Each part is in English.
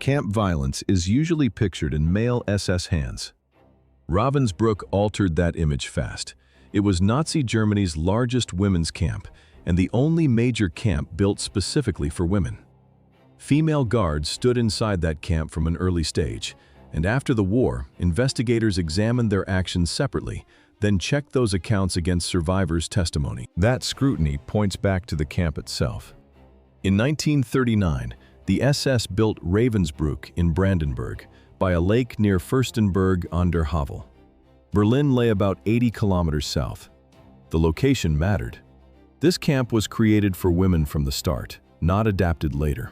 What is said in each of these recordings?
Camp violence is usually pictured in male SS hands. Ravensbrück altered that image fast. It was Nazi Germany's largest women's camp and the only major camp built specifically for women. Female guards stood inside that camp from an early stage, and after the war, investigators examined their actions separately, then checked those accounts against survivors' testimony. That scrutiny points back to the camp itself. In 1939, the SS built Ravensbrück in Brandenburg, by a lake near Fürstenberg an der Havel. Berlin lay about 80 kilometers south. The location mattered. This camp was created for women from the start, not adapted later.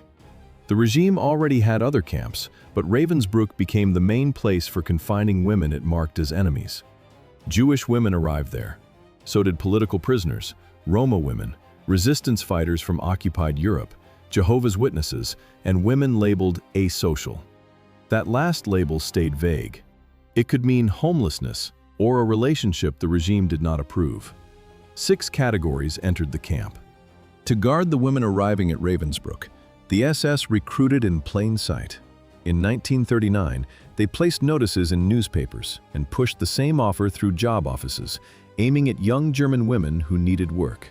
The regime already had other camps, but Ravensbrück became the main place for confining women it marked as enemies. Jewish women arrived there. So did political prisoners, Roma women, resistance fighters from occupied Europe, Jehovah's Witnesses, and women labeled asocial. That last label stayed vague. It could mean homelessness or a relationship the regime did not approve. 6 categories entered the camp. To guard the women arriving at Ravensbrück, the SS recruited in plain sight. In 1939, they placed notices in newspapers and pushed the same offer through job offices, aiming at young German women who needed work.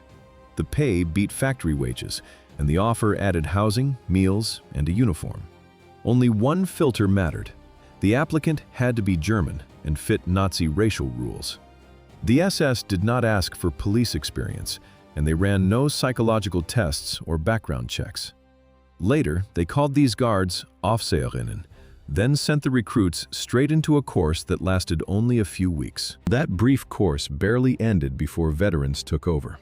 The pay beat factory wages, and the offer added housing, meals, and a uniform. Only one filter mattered. The applicant had to be German and fit Nazi racial rules. The SS did not ask for police experience, and they ran no psychological tests or background checks. Later, they called these guards Aufseherinnen, then sent the recruits straight into a course that lasted only a few weeks. That brief course barely ended before veterans took over.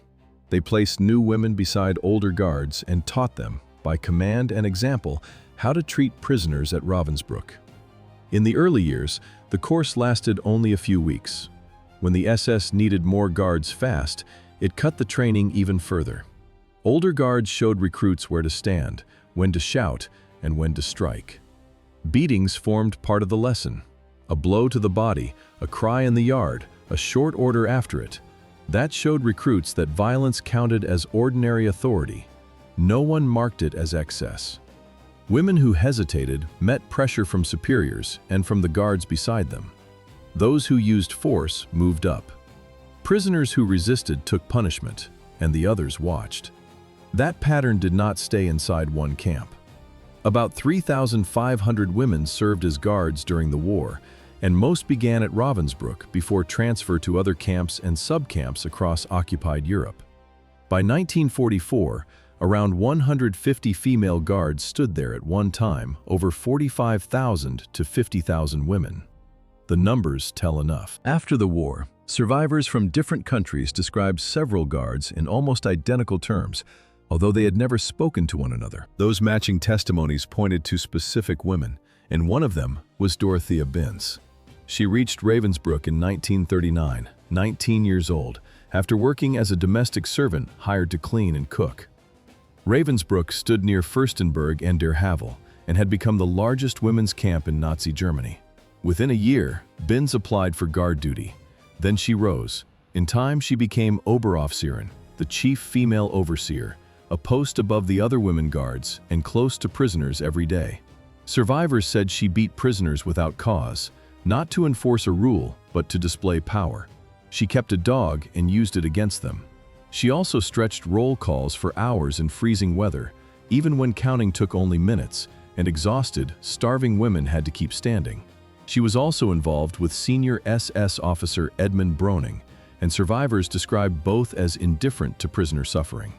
They placed new women beside older guards and taught them, by command and example, how to treat prisoners at Ravensbrück. In the early years, the course lasted only a few weeks. When the SS needed more guards fast, it cut the training even further. Older guards showed recruits where to stand, when to shout, and when to strike. Beatings formed part of the lesson. A blow to the body, a cry in the yard, a short order after it. That showed recruits that violence counted as ordinary authority. No one marked it as excess. Women who hesitated met pressure from superiors and from the guards beside them. Those who used force moved up. Prisoners who resisted took punishment, and the others watched. That pattern did not stay inside one camp. About 3,500 women served as guards during the war, and most began at Ravensbrück before transfer to other camps and sub-camps across occupied Europe. By 1944, around 150 female guards stood there at one time, over 45,000 to 50,000 women. The numbers tell enough. After the war, survivors from different countries described several guards in almost identical terms, although they had never spoken to one another. Those matching testimonies pointed to specific women, and one of them was Dorothea Binz. She reached Ravensbrück in 1939, 19 years old, after working as a domestic servant hired to clean and cook. Ravensbrück stood near Fürstenberg an der Havel and had become the largest women's camp in Nazi Germany. Within a year, Binz applied for guard duty. Then she rose. In time, she became Oberaufseherin, the chief female overseer, a post above the other women guards and close to prisoners every day. Survivors said she beat prisoners without cause, not to enforce a rule, but to display power. She kept a dog and used it against them. She also stretched roll calls for hours in freezing weather, even when counting took only minutes, and exhausted, starving women had to keep standing. She was also involved with senior SS officer Edmund Bröning, and survivors described both as indifferent to prisoner suffering.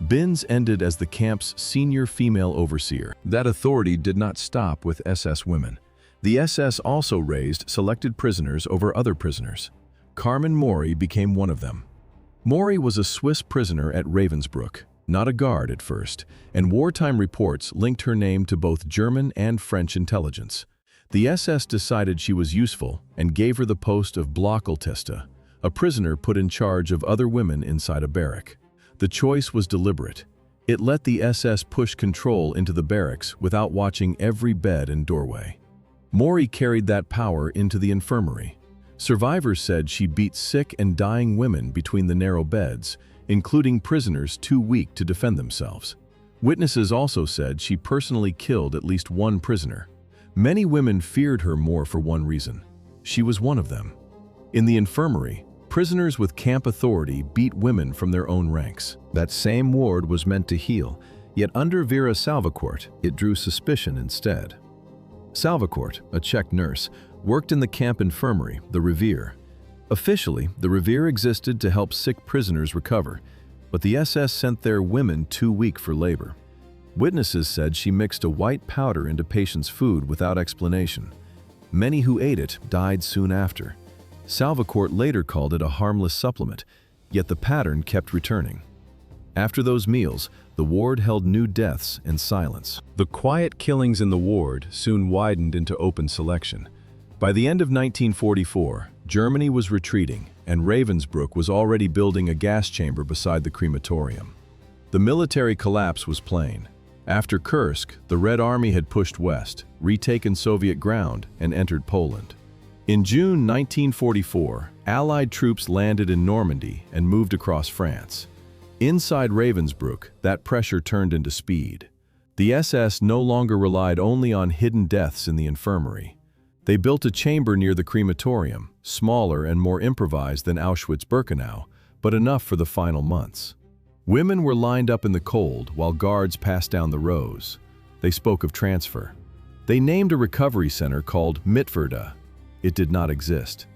Binz ended as the camp's senior female overseer. That authority did not stop with SS women. The SS also raised selected prisoners over other prisoners. Carmen Mori became one of them. Mori was a Swiss prisoner at Ravensbrück, not a guard at first, and wartime reports linked her name to both German and French intelligence. The SS decided she was useful and gave her the post of Blockelteste, a prisoner put in charge of other women inside a barrack. The choice was deliberate. It let the SS push control into the barracks without watching every bed and doorway. Mori carried that power into the infirmary. Survivors said she beat sick and dying women between the narrow beds, including prisoners too weak to defend themselves. Witnesses also said she personally killed at least one prisoner. Many women feared her more for one reason. She was one of them. In the infirmary, prisoners with camp authority beat women from their own ranks. That same ward was meant to heal, yet under Vera Salvacourt, it drew suspicion instead. Salvacourt, a Czech nurse, worked in the camp infirmary, the Revier. Officially, the Revier existed to help sick prisoners recover, but the SS sent their women too weak for labor. Witnesses said she mixed a white powder into patients' food without explanation. Many who ate it died soon after. Salvacourt later called it a harmless supplement, yet the pattern kept returning. After those meals, the ward held new deaths and silence. The quiet killings in the ward soon widened into open selection. By the end of 1944, Germany was retreating, and Ravensbrück was already building a gas chamber beside the crematorium. The military collapse was plain. After Kursk, the Red Army had pushed west, retaken Soviet ground, and entered Poland. In June 1944, Allied troops landed in Normandy and moved across France. Inside Ravensbrück, that pressure turned into speed. The SS no longer relied only on hidden deaths in the infirmary. They built a chamber near the crematorium, smaller and more improvised than Auschwitz-Birkenau, but enough for the final months. Women were lined up in the cold while guards passed down the rows. They spoke of transfer. They named a recovery center called Mitverda. It did not exist.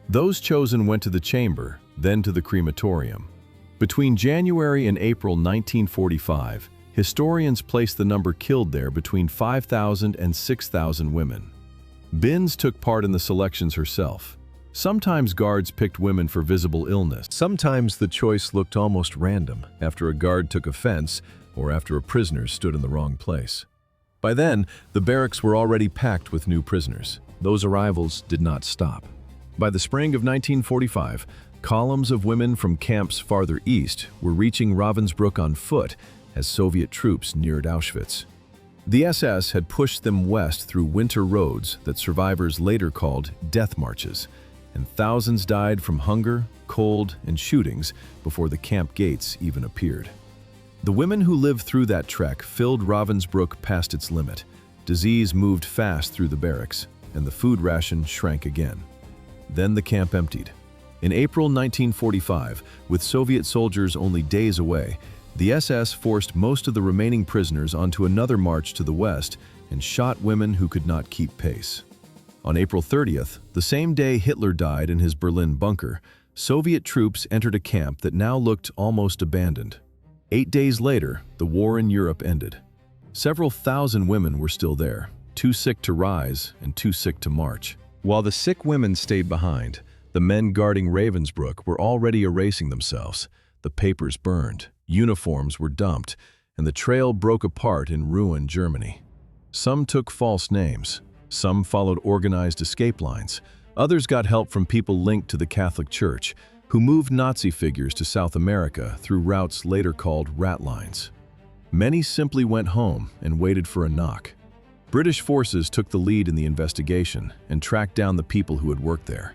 Those chosen went to the chamber, then to the crematorium. Between January and April 1945, historians placed the number killed there between 5,000 and 6,000 women. Binns took part in the selections herself. Sometimes guards picked women for visible illness. Sometimes the choice looked almost random after a guard took offense or after a prisoner stood in the wrong place. By then, the barracks were already packed with new prisoners. Those arrivals did not stop. By the spring of 1945, columns of women from camps farther east were reaching Ravensbrück on foot as Soviet troops neared Auschwitz. The SS had pushed them west through winter roads that survivors later called death marches, and thousands died from hunger, cold, and shootings before the camp gates even appeared. The women who lived through that trek filled Ravensbrück past its limit. Disease moved fast through the barracks, and the food ration shrank again. Then the camp emptied. In April 1945, with Soviet soldiers only days away, the SS forced most of the remaining prisoners onto another march to the west and shot women who could not keep pace. On April 30th, the same day Hitler died in his Berlin bunker, Soviet troops entered a camp that now looked almost abandoned. 8 days later, the war in Europe ended. Several thousand women were still there, too sick to rise and too sick to march. While the sick women stayed behind, the men guarding Ravensbrück were already erasing themselves. The papers burned, uniforms were dumped, and the trail broke apart in ruined Germany. Some took false names. Some followed organized escape lines. Others got help from people linked to the Catholic Church, who moved Nazi figures to South America through routes later called rat lines. Many simply went home and waited for a knock. British forces took the lead in the investigation and tracked down the people who had worked there.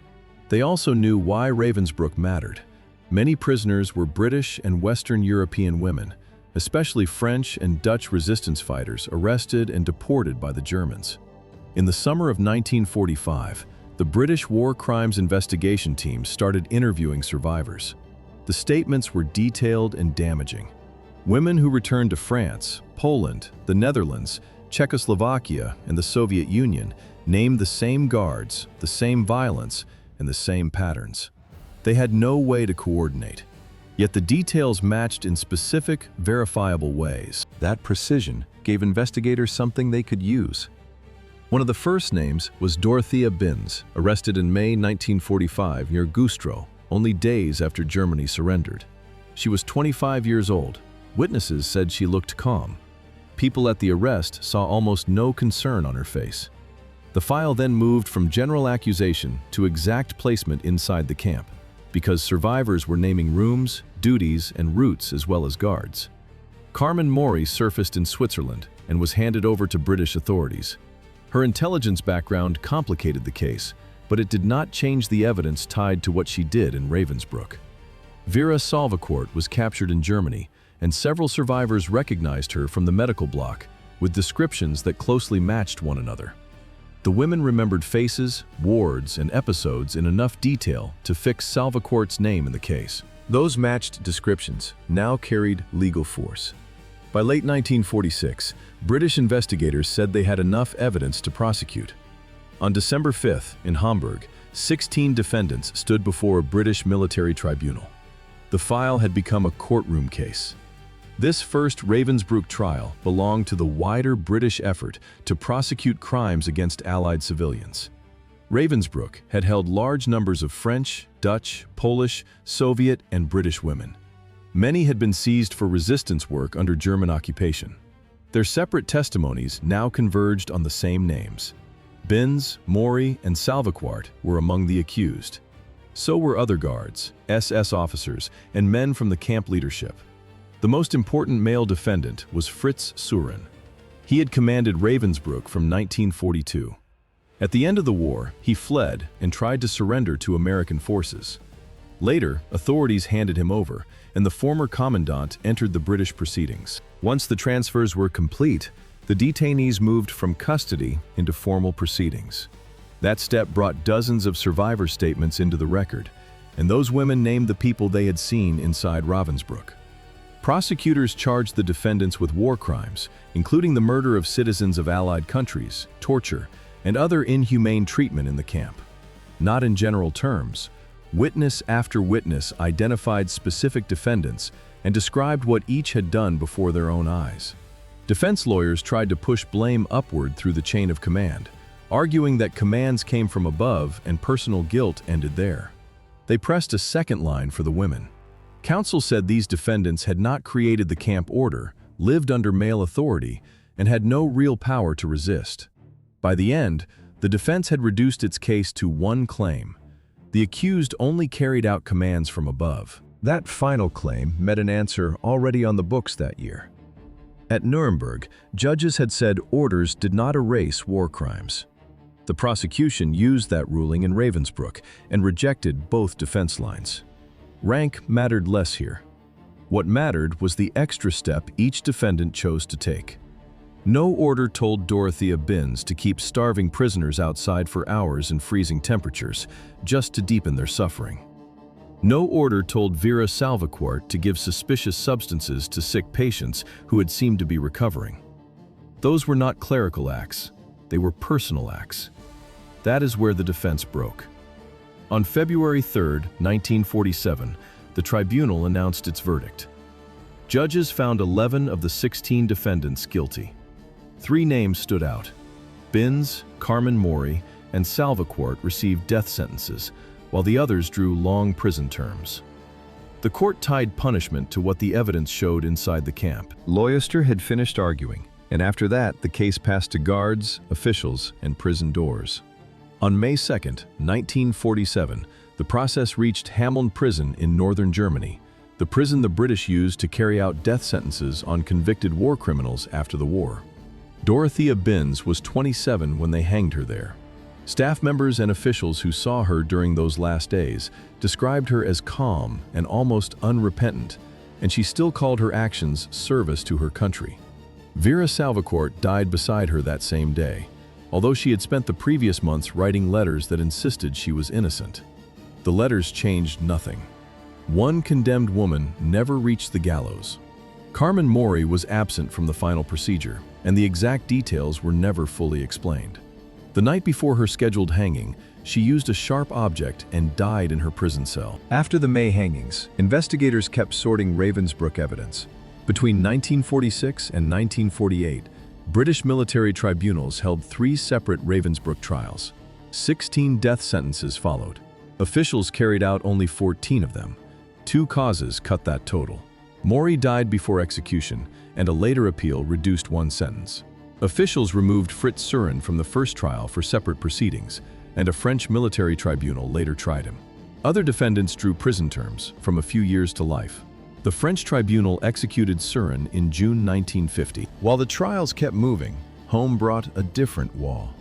They also knew why Ravensbrück mattered. Many prisoners were British and Western European women, especially French and Dutch resistance fighters arrested and deported by the Germans. In the summer of 1945, the British War Crimes Investigation Team started interviewing survivors. The statements were detailed and damaging. Women who returned to France, Poland, the Netherlands, Czechoslovakia, and the Soviet Union named the same guards, the same violence, and the same patterns. They had no way to coordinate, yet the details matched in specific, verifiable ways. That precision gave investigators something they could use. One of the first names was Dorothea Binns, arrested in May 1945 near Güstrow, only days after Germany surrendered. She was 25 years old. Witnesses said she looked calm. People at the arrest saw almost no concern on her face. The file then moved from general accusation to exact placement inside the camp, because survivors were naming rooms, duties, and routes as well as guards. Carmen Mori surfaced in Switzerland and was handed over to British authorities. Her intelligence background complicated the case, but it did not change the evidence tied to what she did in Ravensbrück. Vera Salvacourt was captured in Germany and several survivors recognized her from the medical block, with descriptions that closely matched one another. The women remembered faces, wards, and episodes in enough detail to fix Salvaquart's name in the case. Those matched descriptions now carried legal force. By late 1946, British investigators said they had enough evidence to prosecute. On December 5th, in Hamburg, 16 defendants stood before a British military tribunal. The file had become a courtroom case. This first Ravensbrück trial belonged to the wider British effort to prosecute crimes against Allied civilians. Ravensbrück had held large numbers of French, Dutch, Polish, Soviet, and British women. Many had been seized for resistance work under German occupation. Their separate testimonies now converged on the same names. Binz, Mori, and Salvaquart were among the accused. So were other guards, SS officers, and men from the camp leadership. The most important male defendant was Fritz Suren. He had commanded Ravensbrück from 1942. At the end of the war, he fled and tried to surrender to American forces. Later, authorities handed him over, and the former commandant entered the British proceedings. Once the transfers were complete, the detainees moved from custody into formal proceedings. That step brought dozens of survivor statements into the record, and those women named the people they had seen inside Ravensbrück. Prosecutors charged the defendants with war crimes, including the murder of citizens of Allied countries, torture, and other inhumane treatment in the camp. Not in general terms, witness after witness identified specific defendants and described what each had done before their own eyes. Defense lawyers tried to push blame upward through the chain of command, arguing that commands came from above and personal guilt ended there. They pressed a second line for the women. Counsel said these defendants had not created the camp order, lived under male authority, and had no real power to resist. By the end, the defense had reduced its case to one claim. The accused only carried out commands from above. That final claim met an answer already on the books that year. At Nuremberg, judges had said orders did not erase war crimes. The prosecution used that ruling in Ravensbrück and rejected both defense lines. Rank mattered less here. What mattered was the extra step each defendant chose to take. No order told Dorothea Binz to keep starving prisoners outside for hours in freezing temperatures, just to deepen their suffering. No order told Vera Salvaquart to give suspicious substances to sick patients who had seemed to be recovering. Those were not clerical acts, they were personal acts. That is where the defense broke. On February 3, 1947, the tribunal announced its verdict. Judges found 11 of the 16 defendants guilty. 3 names stood out. Binz, Carmen Mori, and Salvaquart received death sentences, while the others drew long prison terms. The court tied punishment to what the evidence showed inside the camp. Loyster had finished arguing, and after that, the case passed to guards, officials, and prison doors. On May 2, 1947, the process reached Hameln Prison in northern Germany, the prison the British used to carry out death sentences on convicted war criminals after the war. Dorothea Binz was 27 when they hanged her there. Staff members and officials who saw her during those last days described her as calm and almost unrepentant, and she still called her actions service to her country. Vera Salvaquart died beside her that same day, although she had spent the previous months writing letters that insisted she was innocent. The letters changed nothing. One condemned woman never reached the gallows. Carmen Mori was absent from the final procedure, and the exact details were never fully explained. The night before her scheduled hanging, she used a sharp object and died in her prison cell. After the May hangings, investigators kept sorting Ravensbrück evidence. Between 1946 and 1948, British military tribunals held 3 separate Ravensbrück trials. 16 death sentences followed. Officials carried out only 14 of them. 2 causes cut that total. Mori died before execution, and a later appeal reduced 1 sentence. Officials removed Fritz Suren from the first trial for separate proceedings, and a French military tribunal later tried him. Other defendants drew prison terms, from a few years to life. The French tribunal executed Suren in June 1950. While the trials kept moving, home brought a different wall.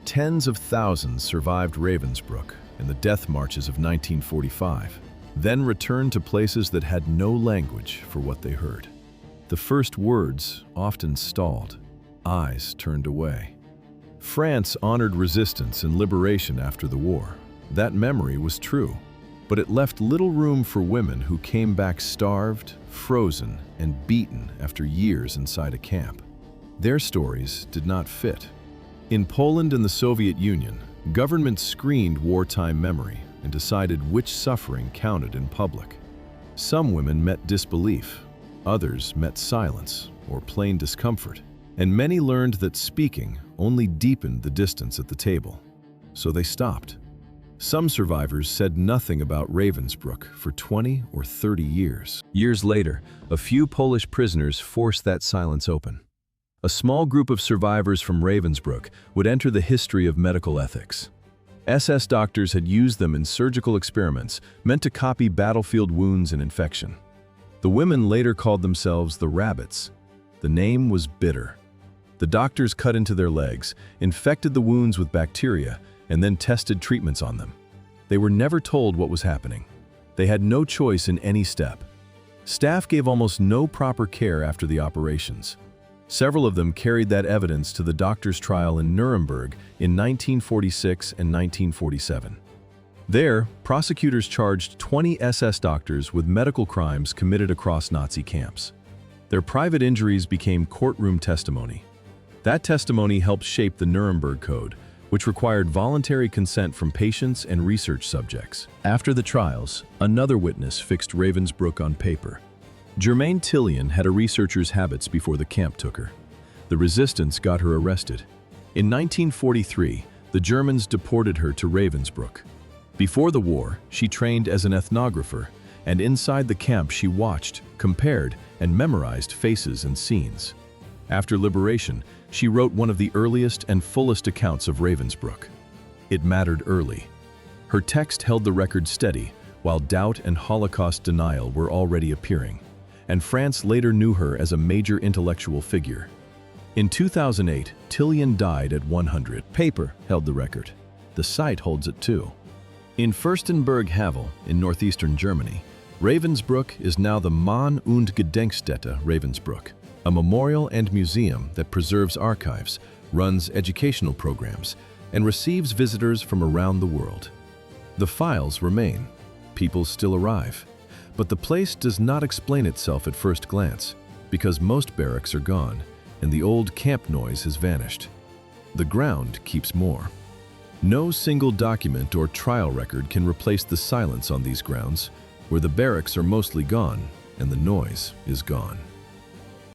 Tens of thousands survived Ravensbrück and the death marches of 1945, then returned to places that had no language for what they heard. The first words often stalled, eyes turned away. France honored resistance and liberation after the war. That memory was true, but it left little room for women who came back starved, frozen, and beaten after years inside a camp. Their stories did not fit. In Poland and the Soviet Union, governments screened wartime memory and decided which suffering counted in public. Some women met disbelief, others met silence or plain discomfort, and many learned that speaking only deepened the distance at the table. So they stopped. Some survivors said nothing about Ravensbrück for 20 or 30 years. Years later, a few Polish prisoners forced that silence open. A small group of survivors from Ravensbrück would enter the history of medical ethics. SS doctors had used them in surgical experiments meant to copy battlefield wounds and infection. The women later called themselves the rabbits. The name was bitter. The doctors cut into their legs, infected the wounds with bacteria, and then tested treatments on them. They were never told what was happening. They had no choice in any step. Staff gave almost no proper care after the operations. Several of them carried that evidence to the doctors' trial in Nuremberg in 1946 and 1947. There, prosecutors charged 20 SS doctors with medical crimes committed across Nazi camps. Their private injuries became courtroom testimony. That testimony helped shape the Nuremberg Code, which required voluntary consent from patients and research subjects. After the trials, another witness fixed Ravensbrück on paper. Germaine Tillion had a researcher's habits before the camp took her. The resistance got her arrested. In 1943, the Germans deported her to Ravensbrück. Before the war, she trained as an ethnographer, and inside the camp she watched, compared, and memorized faces and scenes. After liberation, she wrote one of the earliest and fullest accounts of Ravensbrück. It mattered early. Her text held the record steady, while doubt and Holocaust denial were already appearing, and France later knew her as a major intellectual figure. In 2008, Tillion died at 100. Paper held the record. The site holds it too. In Fürstenberg-Havel, in northeastern Germany, Ravensbrück is now the Mahn- und Gedenkstätte Ravensbrück, a memorial and museum that preserves archives, runs educational programs, and receives visitors from around the world. The files remain. People still arrive. But the place does not explain itself at first glance, because most barracks are gone, and the old camp noise has vanished. The ground keeps more. No single document or trial record can replace the silence on these grounds, where the barracks are mostly gone and the noise is gone.